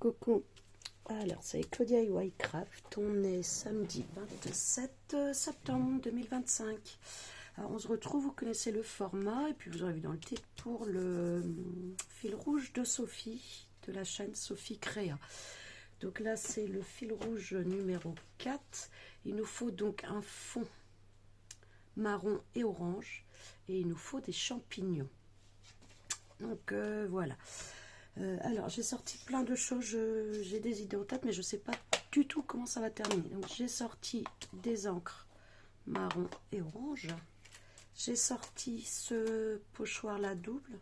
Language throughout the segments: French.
Coucou. Alors, c'est Claudia EY Craft. On est samedi 27 septembre 2025. Alors, on se retrouve, vous connaissez le format, et puis vous aurez vu dans le titre, pour le fil rouge de Sophie, de la chaîne Sophie Créa. Donc là, c'est le fil rouge numéro 4. Il nous faut donc un fond marron et orange, et il nous faut des champignons. Donc voilà. Alors, j'ai sorti plein de choses, j'ai des idées en tête, mais je ne sais pas du tout comment ça va terminer. Donc, j'ai sorti des encres marron et orange. J'ai sorti ce pochoir-là double.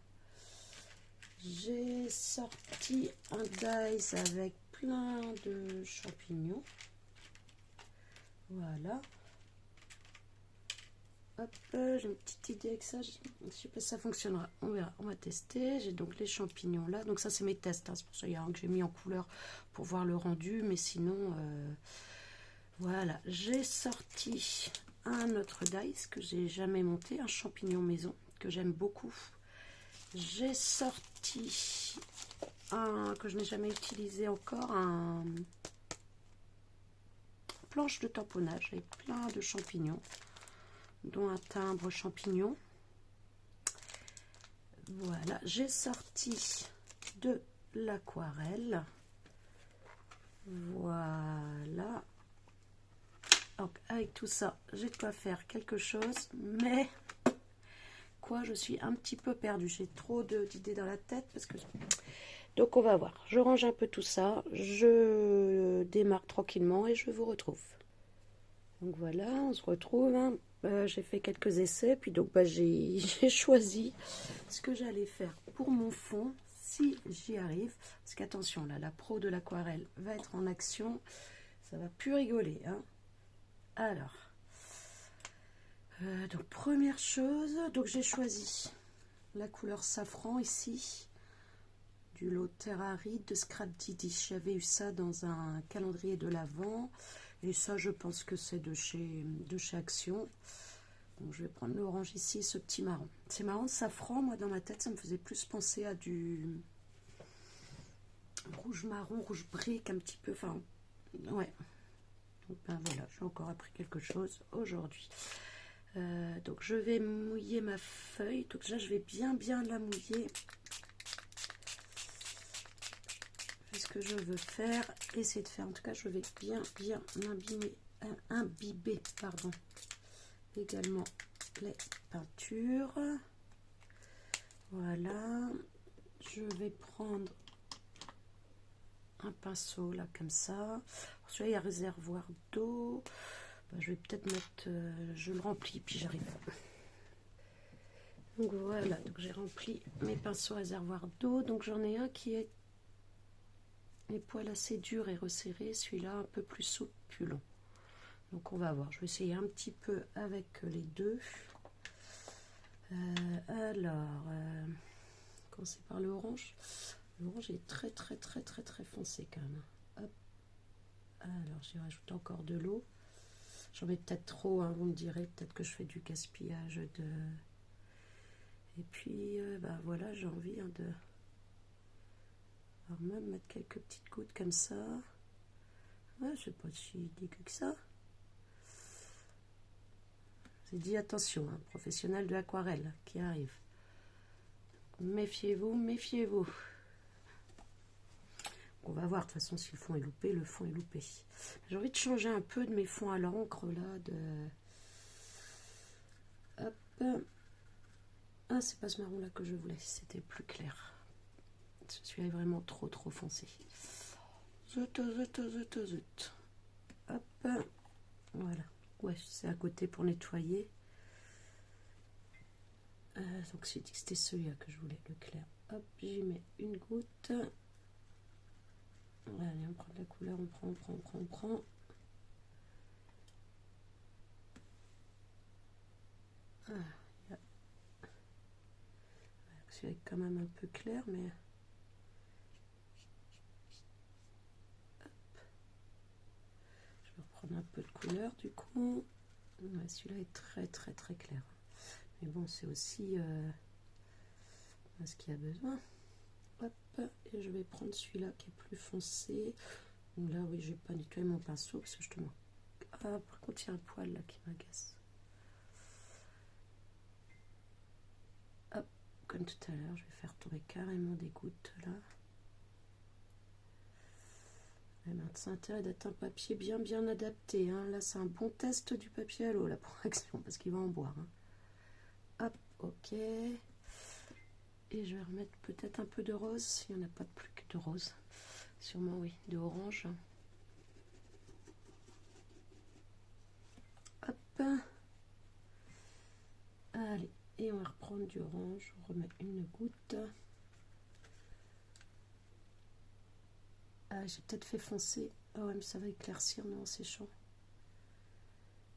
J'ai sorti un dies avec plein de champignons. Voilà. Hop, j'ai une petite idée avec ça. Je ne sais pas si ça fonctionnera. On verra, on va tester. J'ai donc les champignons là. Donc ça, c'est mes tests. Hein. C'est pour ça qu'il y a un que j'ai mis en couleur pour voir le rendu. Mais sinon, voilà. J'ai sorti un autre dice que j'ai jamais monté. Un champignon maison que j'aime beaucoup. J'ai sorti un que je n'ai jamais utilisé encore. Un planche de tamponnage avec plein de champignons, dont un timbre champignon. Voilà, j'ai sorti de l'aquarelle. Voilà. Donc avec tout ça, j'ai de quoi faire quelque chose, mais quoi, je suis un petit peu perdue. J'ai trop d'idées dans la tête parce que. Donc on va voir. Je range un peu tout ça, je démarre tranquillement et je vous retrouve. Donc voilà, on se retrouve. Hein. J'ai fait quelques essais, puis donc j'ai choisi ce que j'allais faire pour mon fond, si j'y arrive. Parce qu'attention, là, la pro de l'aquarelle va être en action, ça va plus rigoler. Hein. Alors, donc première chose, donc j'ai choisi la couleur safran ici, du lot Terre Aride de Scrap Didi. J'avais eu ça dans un calendrier de l'Avent. Et ça, je pense que c'est de chez Action. Donc, je vais prendre l'orange ici, ce petit marron. C'est marrant, safran, moi, dans ma tête, ça me faisait plus penser à du rouge marron, rouge brique, un petit peu. Enfin, ouais. Donc, ben voilà, j'ai encore appris quelque chose aujourd'hui. Donc, je vais mouiller ma feuille. Donc, là, je vais bien la mouiller. Ce que je veux faire, essayer de faire, en tout cas je vais bien imbiber pardon, également les peintures. Voilà, je vais prendre un pinceau là comme ça. Celui-là il y a réservoir d'eau, je vais peut-être mettre, je le remplis puis j'arrive. Donc voilà, donc j'ai rempli mes pinceaux réservoir d'eau. Donc j'en ai un qui est les poils assez durs et resserrés, celui-là un peu plus souple, plus long. Donc on va voir, je vais essayer un petit peu avec les deux. Alors, commencer par l'orange. L'orange est très foncé quand même. Hop. Alors j'ai rajouté encore de l'eau. J'en mets peut-être trop, hein, vous me direz, peut-être que je fais du gaspillage de... Et puis, voilà, j'ai envie hein, de... Alors même mettre quelques petites gouttes comme ça. Ouais, je sais pas si dégueu que ça. C'est dit attention, hein, professionnel de l'aquarelle qui arrive. Méfiez-vous, méfiez-vous. On va voir de toute façon si le fond est loupé, le fond est loupé. J'ai envie de changer un peu de mes fonds à l'encre là. Hop. Ah, c'est pas ce marron là que je voulais, c'était plus clair. Celui-là est vraiment trop foncé. Zut. Hop. Voilà. Ouais, c'est à côté pour nettoyer. Donc j'ai dit que c'était celui-là que je voulais, le clair. Hop, j'y mets une goutte. Allez, on prend de la couleur, on prend. Celui-là est quand même un peu clair, mais... Je vais reprendre un peu de couleur du coup. Ouais, celui-là est très clair. Mais bon, c'est aussi ce qu'il y a besoin. Hop. et je vais prendre celui-là qui est plus foncé. Donc là, oui, je vais pas nettoyer mon pinceau parce que je te montre. Ah, par contre, il y a un poil là qui m'agace. Hop, comme tout à l'heure, je vais faire tomber carrément des gouttes là. C'est intérêt d'être un papier bien adapté. Hein. Là, c'est un bon test du papier à l'eau là pour Action parce qu'il va en boire. Hein. Hop, ok. Et je vais remettre peut-être un peu de rose. Il n'y en a pas plus que de rose. Sûrement, oui, de orange. Hop. Allez, et on va reprendre du orange. On remet une goutte. Ah, j'ai peut-être fait foncer. Ah ouais, mais ça va éclaircir, non, c'est chaud.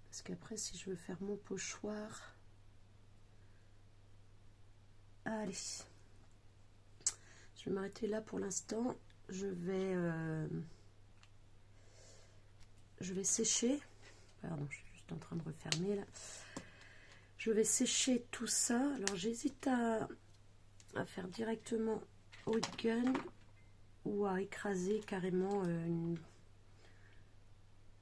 Parce qu'après, si je veux faire mon pochoir... Allez. Je vais m'arrêter là pour l'instant. Je vais sécher. Pardon, je suis juste en train de refermer là. Je vais sécher tout ça. Alors, j'hésite à faire directement au gun ou à écraser carrément une...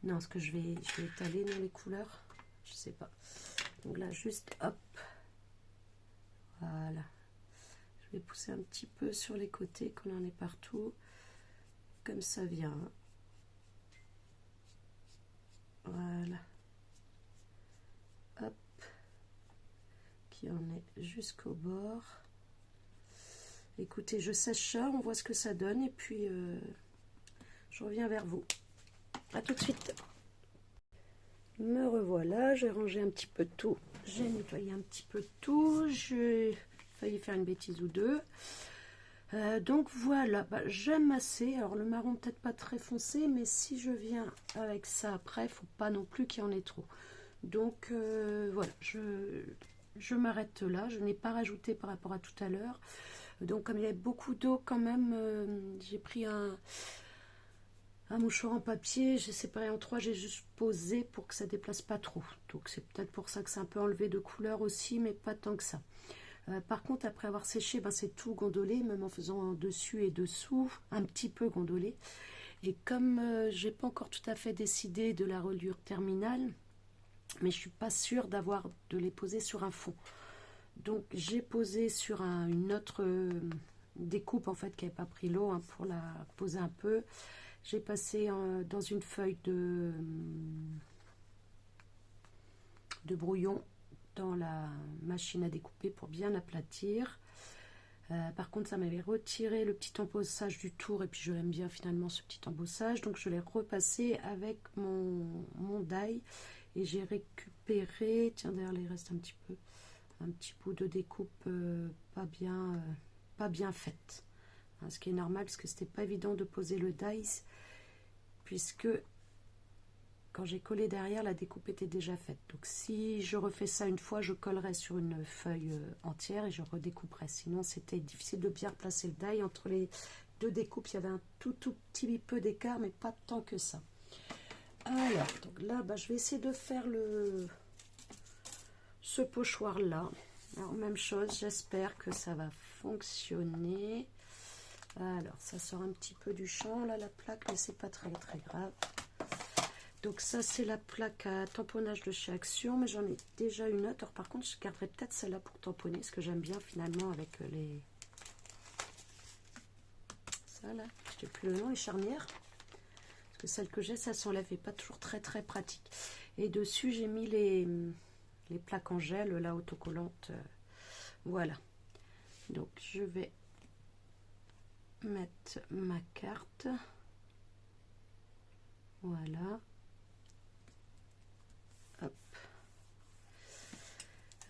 Non, ce que je vais étaler dans les couleurs. Je sais pas. Donc là, juste hop. Voilà. Je vais pousser un petit peu sur les côtés, qu'on en ait partout. Comme ça vient. Voilà. Hop. Qui en est jusqu'au bord. Écoutez, je sèche ça, on voit ce que ça donne. Et puis, je reviens vers vous. A tout de suite. Me revoilà, j'ai rangé un petit peu tout. J'ai nettoyé un petit peu tout. J'ai failli faire une bêtise ou deux. Donc voilà, bah, j'aime assez. Alors le marron peut-être pas très foncé, mais si je viens avec ça après, il faut pas non plus qu'il y en ait trop. Donc voilà, je m'arrête là. Je n'ai pas rajouté par rapport à tout à l'heure. Donc comme il y avait beaucoup d'eau quand même, j'ai pris un mouchoir en papier, j'ai séparé en trois, j'ai juste posé pour que ça déplace pas trop. Donc c'est peut-être pour ça que c'est un peu enlevé de couleur aussi, mais pas tant que ça. Par contre, après avoir séché, ben, c'est tout gondolé, même en faisant dessus et dessous, un petit peu gondolé. Et comme j'ai pas encore tout à fait décidé de la reliure terminale, mais je suis pas sûre de les poser sur un fond. Donc j'ai posé sur une autre découpe en fait qui n'avait pas pris l'eau hein, pour la poser un peu. J'ai passé dans une feuille de brouillon dans la machine à découper pour bien aplatir. Par contre, ça m'avait retiré le petit embossage du tour et puis je l'aime bien finalement ce petit embossage. Donc je l'ai repassé avec mon die et j'ai récupéré, tiens derrière il reste un petit bout de découpe pas bien faite. Hein, ce qui est normal parce que c'était pas évident de poser le die puisque quand j'ai collé derrière, la découpe était déjà faite. Donc si je refais ça une fois, je collerai sur une feuille entière et je redécouperai. Sinon, c'était difficile de bien placer le die. Entre les deux découpes, il y avait un tout petit peu d'écart, mais pas tant que ça. Alors, donc là, bah, je vais essayer de faire ce pochoir-là. Alors, même chose, j'espère que ça va fonctionner. Alors, ça sort un petit peu du champ, là, la plaque, mais c'est pas très grave. Donc ça c'est la plaque à tamponnage de chez Action, mais j'en ai déjà une autre. Alors, par contre je garderai peut-être celle-là pour tamponner, ce que j'aime bien finalement avec les... Ça là, je sais plus le nom, les charnières. Parce que celle que j'ai, ça s'enlève et pas toujours très pratique. Et dessus j'ai mis les plaques en gel, là, autocollantes. Voilà. Donc je vais mettre ma carte. Voilà.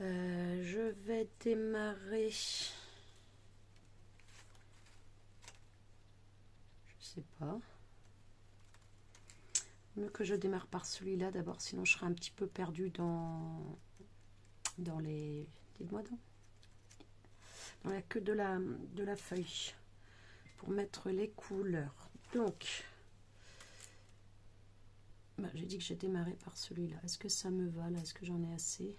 Je vais démarrer. Je sais pas. Mieux que je démarre par celui-là d'abord, sinon je serai un petit peu perdue dans les. Dites-moi donc. Dans la queue de la feuille. Pour mettre les couleurs. Donc. Bah, j'ai dit que j'ai démarré par celui-là. Est-ce que ça me va là? Est-ce que j'en ai assez?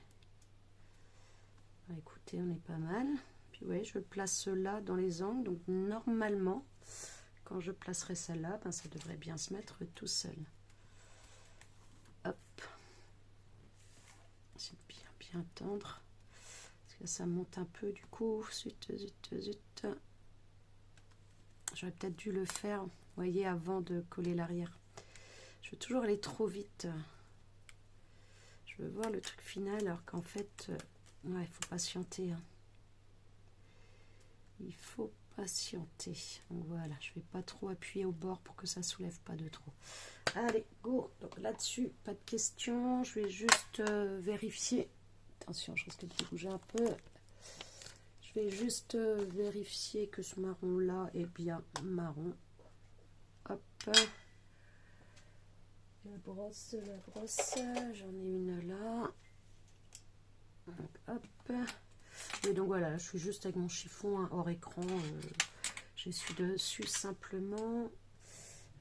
Bah, écoutez, on est pas mal. Puis vous voyez, je le place là dans les angles. Donc normalement, quand je placerai celle-là, ben, ça devrait bien se mettre tout seul. Hop. C'est bien tendre. Parce que ça monte un peu du coup. Zut. J'aurais peut-être dû le faire, vous voyez, avant de coller l'arrière. Je veux toujours aller trop vite. Je veux voir le truc final, alors qu'en fait, ouais, il faut patienter. Hein. Il faut patienter. Donc voilà, je ne vais pas trop appuyer au bord pour que ça ne soulève pas de trop. Allez, go. Donc là-dessus, pas de questions. Je vais juste vérifier. Attention, je risque de bouger un peu. Je vais juste vérifier que ce marron-là est bien marron. Hop. La brosse, j'en ai une là. Donc, hop. Et donc voilà, je suis juste avec mon chiffon hein, hors écran. J'essuie dessus simplement.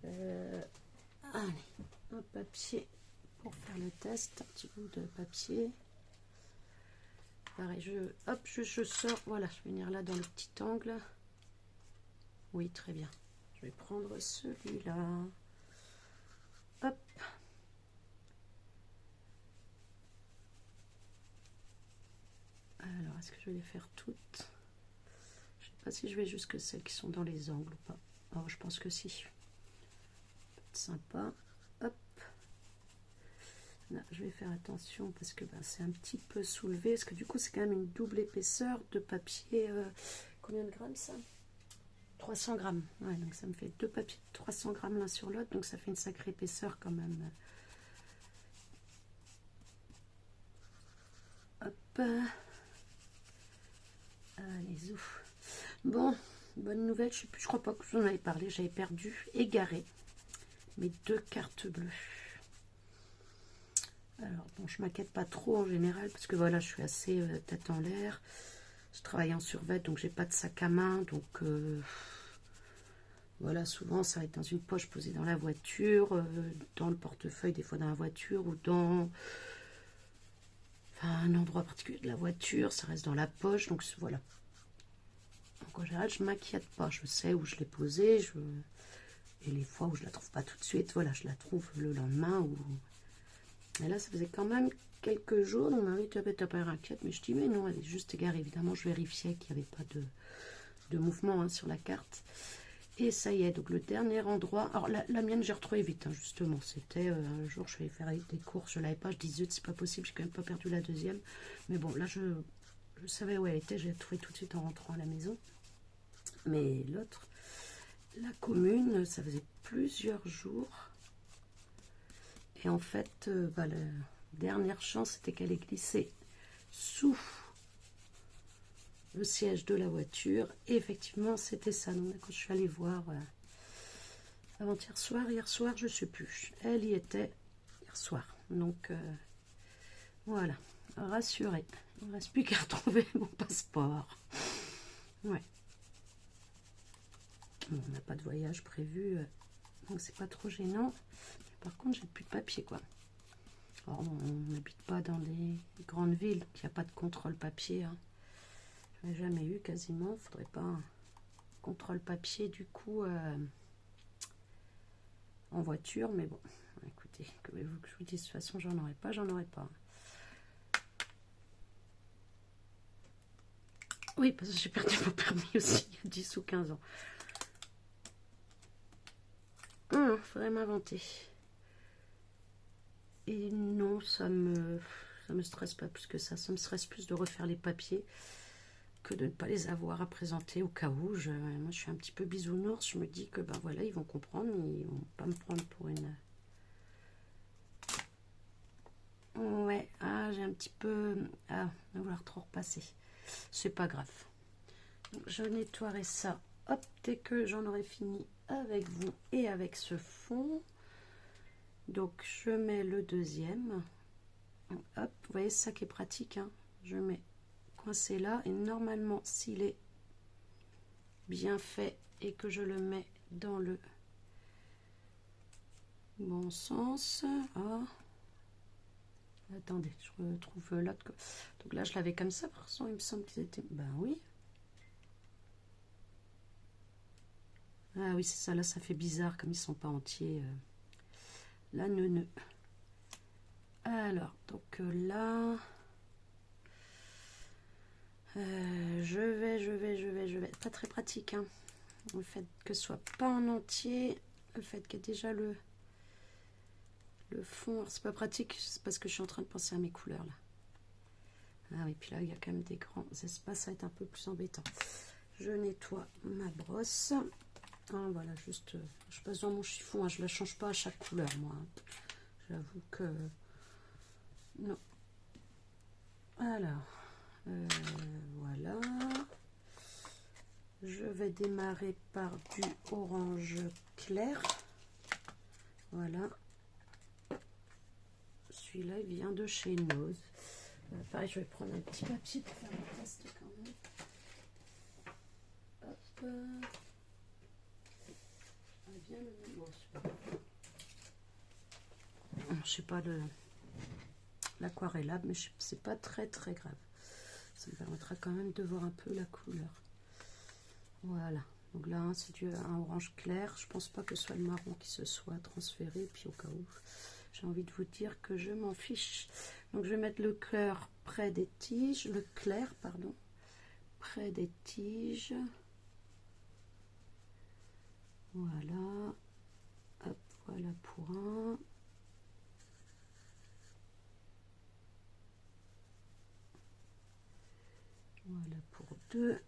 Allez, un papier pour faire le test. Un petit bout de papier. Pareil, je sors. Voilà, je vais venir là dans le petit angle. Oui, très bien. Je vais prendre celui-là. Hop. Alors, est-ce que je vais les faire toutes? Je sais pas si je vais jusque celles qui sont dans les angles ou pas. Oh, je pense que si. Sympa. Hop. Là, je vais faire attention parce que ben, c'est un petit peu soulevé. Parce que du coup, c'est quand même une double épaisseur de papier. Combien de grammes ça? 300 grammes. Ouais, donc ça me fait deux papiers de 300 grammes l'un sur l'autre. Donc ça fait une sacrée épaisseur quand même. Hop. Allez, ouf. Bon, bonne nouvelle. Je crois pas que vous en avez parlé. J'avais perdu, égaré mes deux cartes bleues. Alors bon, je m'inquiète pas trop en général parce que voilà, je suis assez tête en l'air. Je travaille en survêt, donc j'ai pas de sac à main, donc voilà, souvent ça va être dans une poche posée dans la voiture, dans le portefeuille des fois dans la voiture ou dans un endroit particulier de la voiture, ça reste dans la poche, donc voilà. Donc en général, je m'inquiète pas, je sais où je l'ai posée, et les fois où je la trouve pas tout de suite, voilà, je la trouve le lendemain ou. Et là, ça faisait quand même quelques jours, donc ma mari t'as pas inquiète, mais je dis mais non, elle est juste égarée. Évidemment, je vérifiais qu'il n'y avait pas de mouvement hein, sur la carte. Et ça y est, donc le dernier endroit. Alors la mienne, j'ai retrouvé vite, hein, justement. C'était un jour, je suis allée faire des courses, je l'avais pas, je disais c'est pas possible, j'ai quand même pas perdu la deuxième. Mais bon, là, je savais où elle était, j'ai trouvé tout de suite en rentrant à la maison. Mais l'autre, la commune, ça faisait plusieurs jours. Et en fait, la dernière chance, c'était qu'elle est glissée sous le siège de la voiture. Et effectivement, c'était ça. Donc, quand je suis allée voir avant-hier soir, hier soir, je ne sais plus. Elle y était hier soir. Donc, voilà, rassurée. Il ne reste plus qu'à retrouver mon passeport. Ouais. Bon, on n'a pas de voyage prévu, donc c'est pas trop gênant. Par contre, j'ai plus de papier, quoi. Alors, on n'habite pas dans des grandes villes, donc il n'y a pas de contrôle papier. Hein. Je n'ai jamais eu quasiment. Il faudrait pas un contrôle papier, du coup, en voiture. Mais bon, écoutez, que voulez-vous que je vous dise, de toute façon, j'en aurais pas. Oui, parce que j'ai perdu mon permis aussi, il y a 10 ou 15 ans. Faudrait m'inventer. Et non, ça me stresse pas plus que ça. Ça me stresse plus de refaire les papiers que de ne pas les avoir à présenter au cas où. Moi, je suis un petit peu bisounours. Je me dis que ben voilà, ils vont comprendre, ils vont pas me prendre pour une. Ouais, j'ai un petit peu. On va vouloir trop repasser. C'est pas grave. Donc, je nettoierai ça. Hop, dès que j'en aurai fini avec vous et avec ce fond. Donc je mets le deuxième. Hop, vous voyez, c'est ça qui est pratique. Hein. Je mets coincé là et normalement, s'il est bien fait et que je le mets dans le bon sens. Attendez, je retrouve l'autre. Donc là, je l'avais comme ça. Par contre, il me semble qu'ils étaient. Ben oui. Ah oui, c'est ça, là ça fait bizarre comme ils sont pas entiers. La neuneu. Alors, donc là, je vais. Pas très pratique, hein. Le fait que ce soit pas en entier, le fait qu'il y ait déjà le fond. C'est pas pratique, c'est parce que je suis en train de penser à mes couleurs là. Ah oui, puis là il y a quand même des grands espaces, ça va être un peu plus embêtant. Je nettoie ma brosse. Ah, voilà, juste, je passe dans mon chiffon, hein, je la change pas à chaque couleur, moi. Hein. J'avoue que non. Alors, voilà. Je vais démarrer par du orange clair. Voilà. Celui-là, il vient de chez Nose. Pareil, je vais prendre un petit papier pour faire le test quand même. Hop. Bien le bon, je sais pas l'aquarellable, mais c'est pas très grave. Ça me permettra quand même de voir un peu la couleur. Voilà. Donc là, c'est un orange clair. Je pense pas que ce soit le marron qui se soit transféré. Puis au cas où, j'ai envie de vous dire que je m'en fiche. Donc je vais mettre le clair près des tiges. Le clair, pardon. Près des tiges. Voilà. Hop, voilà pour un. Voilà pour deux.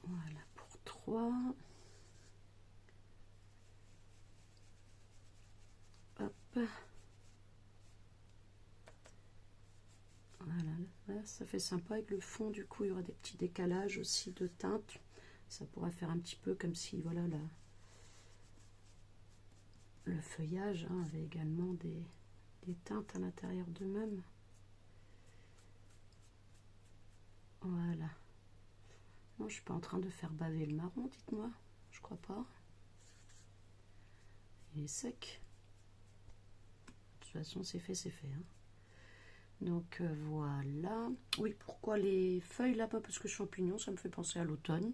Voilà pour 3. Hop. Voilà, là, ça fait sympa avec le fond. Du coup, il y aura des petits décalages aussi de teintes. Ça pourra faire un petit peu comme si, voilà, le feuillage hein, avait également des teintes à l'intérieur d'eux-mêmes. Voilà. Non, je suis pas en train de faire baver le marron, dites-moi. Je crois pas. Il est sec. De toute façon, c'est fait, c'est fait. Hein. Donc voilà. Oui, pourquoi les feuilles là-bas? Parce que champignons, ça me fait penser à l'automne.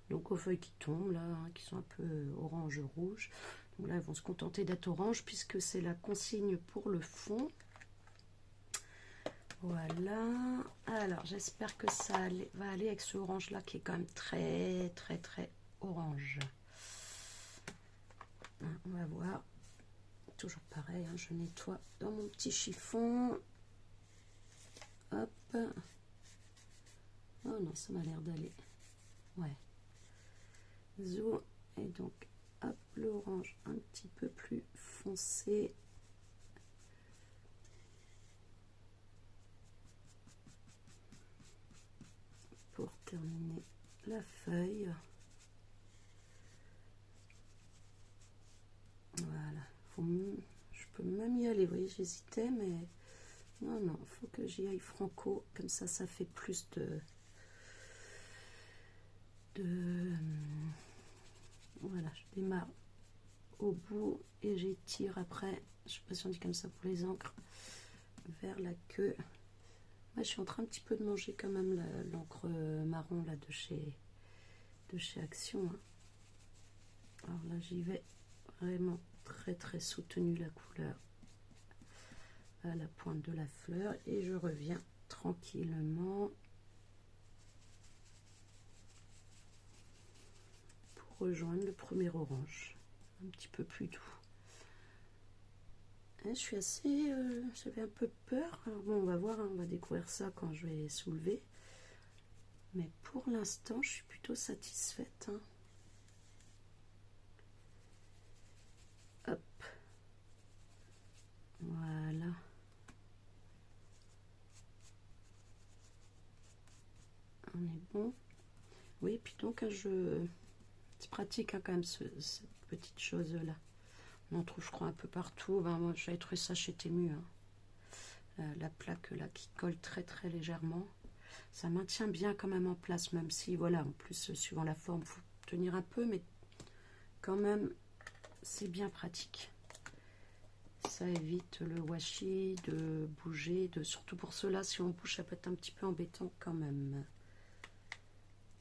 Donc aux feuilles qui tombent là, hein, qui sont un peu orange-rouge. Donc là, elles vont se contenter d'être orange puisque c'est la consigne pour le fond. Voilà. Alors, j'espère que ça va aller avec ce orange-là qui est quand même très orange. Hein, on va voir. Toujours pareil, hein, je nettoie dans mon petit chiffon. Hop. Oh non, ça m'a l'air d'aller. Ouais. Zoom. Et donc, hop, l'orange un petit peu plus foncé. Pour terminer la feuille. Voilà. Je peux même y aller. Vous voyez, j'hésitais, mais non, il faut que j'y aille franco. Comme ça, ça fait plus voilà, je démarre au bout et j'étire après. Je sais pas si on dit comme ça pour les encres. Vers la queue. Moi, je suis en train un petit peu de manger quand même l'encre marron là de chez Action. Hein. Alors là, j'y vais vraiment très soutenu la couleur à la pointe de la fleur et je reviens tranquillement pour rejoindre le premier orange, un petit peu plus doux. Je suis assez, j'avais un peu peur. Alors bon, on va voir, hein, on va découvrir ça quand je vais soulever. Mais pour l'instant, je suis plutôt satisfaite. Hein. Hop. Voilà. On est bon. Oui, puis donc, c'est pratique hein, quand même cette petite chose-là. On en trouve, je crois, un peu partout. Ben, moi, j'avais trouvé ça chez Temu. Hein. La plaque là qui colle très légèrement. Ça maintient bien quand même en place, même si, voilà, en plus, suivant la forme, il faut tenir un peu, mais quand même, c'est bien pratique. Ça évite le washi de bouger, surtout pour cela, si on bouge, ça peut être un petit peu embêtant quand même.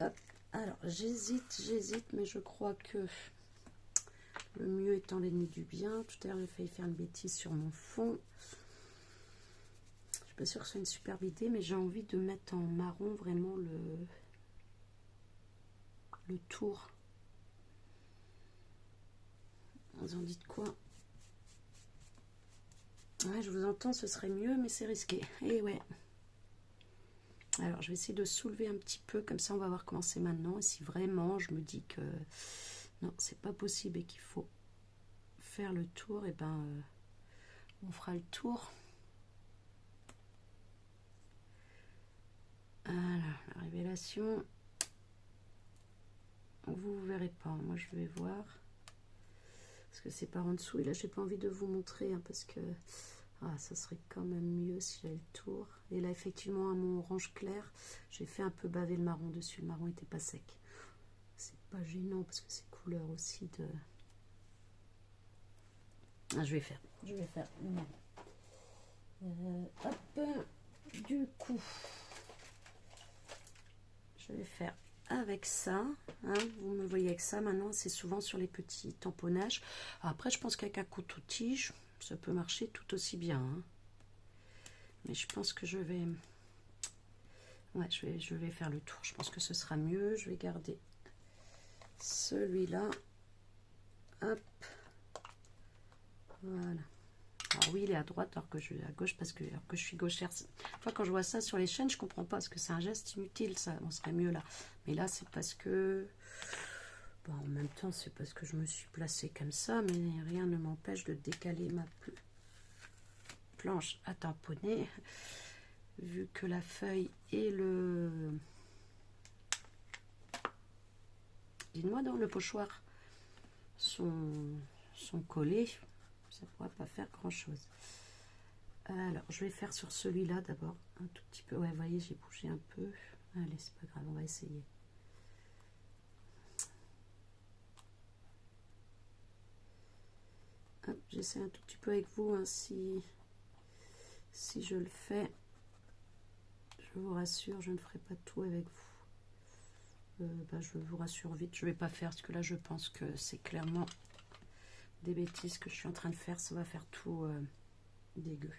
Hop. Alors, j'hésite, mais je crois que le mieux étant l'ennemi du bien. Tout à l'heure, j'ai failli faire une bêtise sur mon fond. Je suis pas sûre que ce soit une superbe idée, mais j'ai envie de mettre en marron vraiment le tour. Vous en dites quoi? Ouais, je vous entends, ce serait mieux, mais c'est risqué. Et ouais. Alors, je vais essayer de soulever un petit peu, comme ça on va voir comment c'est maintenant. Et si vraiment je me dis que non, c'est pas possible et qu'il faut faire le tour, et ben on fera le tour. Voilà, la révélation. Vous verrez pas, moi je vais voir. Parce que c'est par en dessous. Et là, j'ai pas envie de vous montrer, hein, parce que ça serait quand même mieux si j'avais le tour. Et là, effectivement, à mon orange clair, j'ai fait un peu baver le marron dessus. Le marron était pas sec. C'est pas gênant parce que c'est couleur aussi de... je vais faire le marron. Hop, du coup, je vais faire avec ça, hein, vous me voyez avec ça maintenant, c'est souvent sur les petits tamponnages. Après, je pense qu'avec un couteau-tige, ça peut marcher tout aussi bien, hein. Mais je pense que je vais faire le tour. Je pense que ce sera mieux. Je vais garder celui-là. Hop. Voilà. Alors oui, il est à droite alors que je suis à gauche parce que, alors que je suis gauchère. Enfin, quand je vois ça sur les chaînes, je comprends pas parce que c'est un geste inutile. Ça, on serait mieux là. Mais là, c'est parce que... Bon, en même temps, c'est parce que je me suis placée comme ça, mais rien ne m'empêche de décaler ma planche à tamponner. Vu que la feuille et le... Dites-moi, dans le pochoir sont collés, ça ne pourra pas faire grand-chose. Alors, je vais faire sur celui-là d'abord, un tout petit peu. Ouais, vous voyez, j'ai bougé un peu. Allez, c'est pas grave, on va essayer. J'essaie un tout petit peu avec vous, hein, si je le fais. Je vous rassure, je ne ferai pas tout avec vous. Je vous rassure vite, je ne vais pas faire, parce que là, je pense que c'est clairement des bêtises que je suis en train de faire. Ça va faire tout dégueu.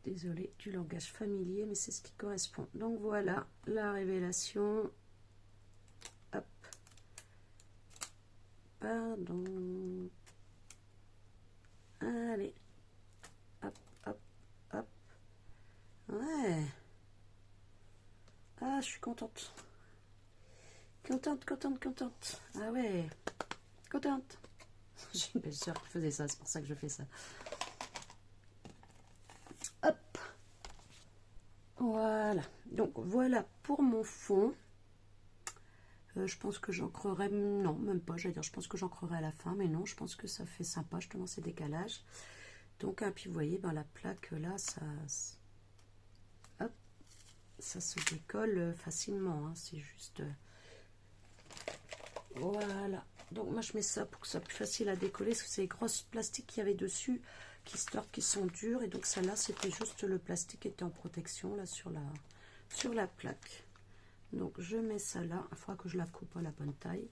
Désolée du langage familier, mais c'est ce qui correspond. Donc voilà, la révélation. Hop. Pardon. Allez. Hop, hop, hop. Ouais. Ah, je suis contente. Contente. Ah ouais. Contente. J'ai une belle soeur qui faisait ça, c'est pour ça que je fais ça. Hop. Voilà. Donc voilà pour mon fond. Je pense que j'ancrerai, non, même pas, j'allais dire, je pense que j'ancrerai à la fin, mais non, je pense que ça fait sympa, justement, ces décalages. Donc, puis vous voyez, ben, la plaque, là, hop, ça se décolle facilement, hein, c'est juste... Voilà. Donc, moi, je mets ça pour que ce soit plus facile à décoller, parce que c'est les grosses plastiques qu'il y avait dessus, qui sont durs, et donc, celle-là, c'était juste le plastique qui était en protection, là, sur la plaque. Donc je mets ça là, il faudra que je la coupe à la bonne taille.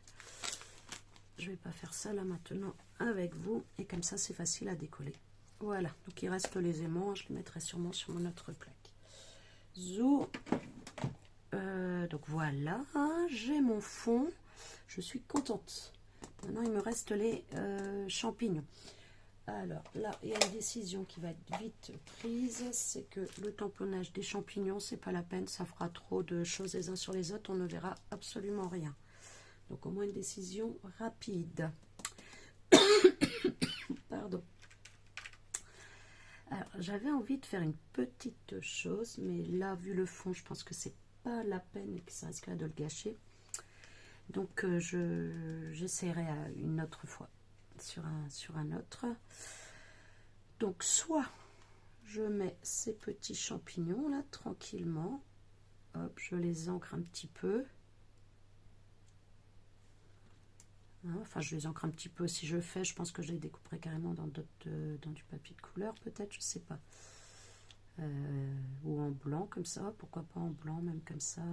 Je vais pas faire ça là maintenant avec vous, et comme ça c'est facile à décoller. Voilà, donc il reste les aimants, je les mettrai sûrement sur mon autre plaque. Zou. Donc voilà, j'ai mon fond, je suis contente. Maintenant il me reste les champignons. Alors là, il y a une décision qui va être vite prise, c'est que le tamponnage des champignons, c'est pas la peine, ça fera trop de choses les uns sur les autres, on ne verra absolument rien. Donc au moins une décision rapide. Pardon. Alors j'avais envie de faire une petite chose, mais là, vu le fond, je pense que c'est pas la peine et que ça risquerait de le gâcher. Donc j'essaierai une autre fois. Sur un autre. Donc soit je mets ces petits champignons là tranquillement, hop, je les ancre un petit peu, hein, enfin je les ancre un petit peu. Si je fais, je pense que je les découperai carrément dans du papier de couleur, peut-être, je sais pas, ou en blanc comme ça, pourquoi pas en blanc même comme ça,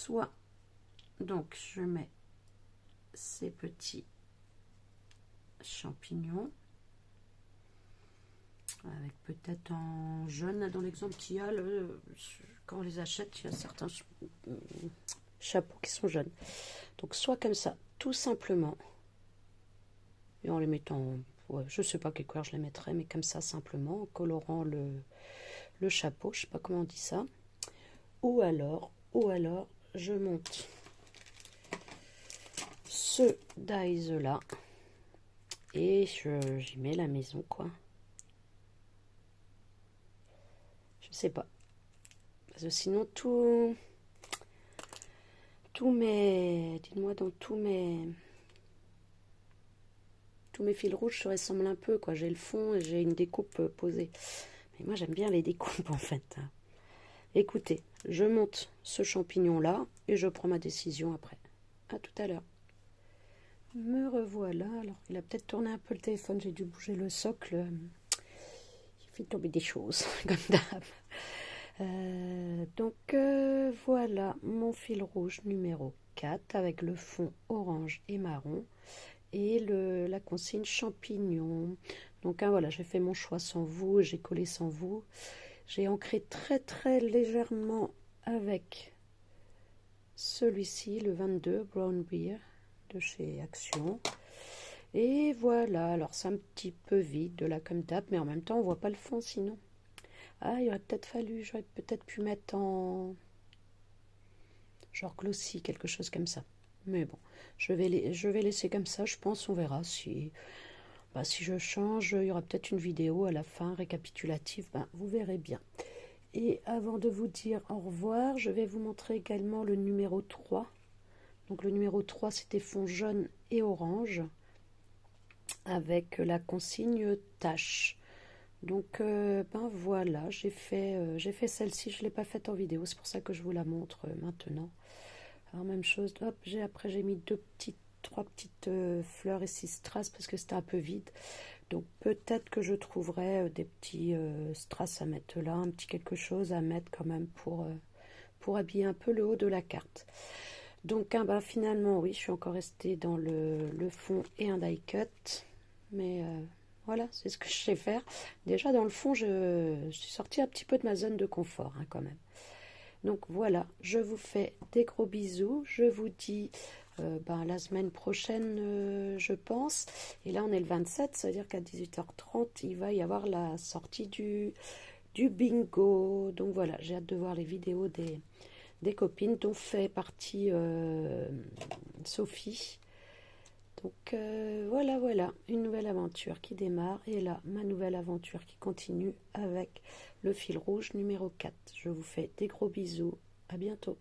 soit, donc je mets ces petits champignons, avec peut-être en jaune, dans l'exemple qu'il y a, quand on les achète, il y a certains chapeaux qui sont jaunes. Donc soit comme ça, tout simplement, et en les mettant, ouais, je sais pas quelle couleur je les mettrais, mais comme ça simplement, en colorant le chapeau, je sais pas comment on dit ça, ou alors je monte ce dies là et j'y mets la maison, quoi. Je sais pas, parce que sinon tous mes, dites-moi, dans tous mes fils rouges se ressemblent un peu, quoi. J'ai le fond et j'ai une découpe posée, mais moi j'aime bien les découpes en fait. Écoutez, je monte ce champignon là et je prends ma décision après. À tout à l'heure. Me revoilà. Alors, il a peut-être tourné un peu le téléphone, j'ai dû bouger le socle. Il fait tomber des choses, comme d'hab. Donc, voilà mon fil rouge numéro 4 avec le fond orange et marron et la consigne champignon. Donc, voilà, j'ai fait mon choix sans vous, j'ai collé sans vous. J'ai ancré très très légèrement avec celui-ci, le 22 Brown Beer de chez Action. Et voilà, alors c'est un petit peu vide de là comme d'hab, mais en même temps on voit pas le fond sinon. Ah, il aurait peut-être fallu, j'aurais peut-être pu mettre en genre glossy, quelque chose comme ça. Mais bon, je vais laisser comme ça, je pense, on verra si, si je change, il y aura peut-être une vidéo à la fin récapitulative, vous verrez bien. Et avant de vous dire au revoir, je vais vous montrer également le numéro 3. Donc le numéro 3, c'était fond jaune et orange avec la consigne tâche. Donc voilà, j'ai fait celle-ci, je ne l'ai pas faite en vidéo, c'est pour ça que je vous la montre maintenant. Alors même chose, hop, après j'ai mis trois petites fleurs et 6 strass parce que c'était un peu vide. Donc peut-être que je trouverai des petits strass à mettre là, un petit quelque chose à mettre quand même pour habiller un peu le haut de la carte. Donc finalement oui, je suis encore restée dans le fond et un die cut, mais voilà, c'est ce que je sais faire. Déjà dans le fond, je suis sortie un petit peu de ma zone de confort quand même. Donc voilà, je vous fais des gros bisous, je vous dis la semaine prochaine je pense, et là on est le 27, ça veut dire qu'à 18h30 il va y avoir la sortie du bingo. Donc voilà, j'ai hâte de voir les vidéos des copines dont fait partie Sophie. Donc voilà, une nouvelle aventure qui démarre, et là ma nouvelle aventure qui continue avec le fil rouge numéro 4. Je vous fais des gros bisous, à bientôt.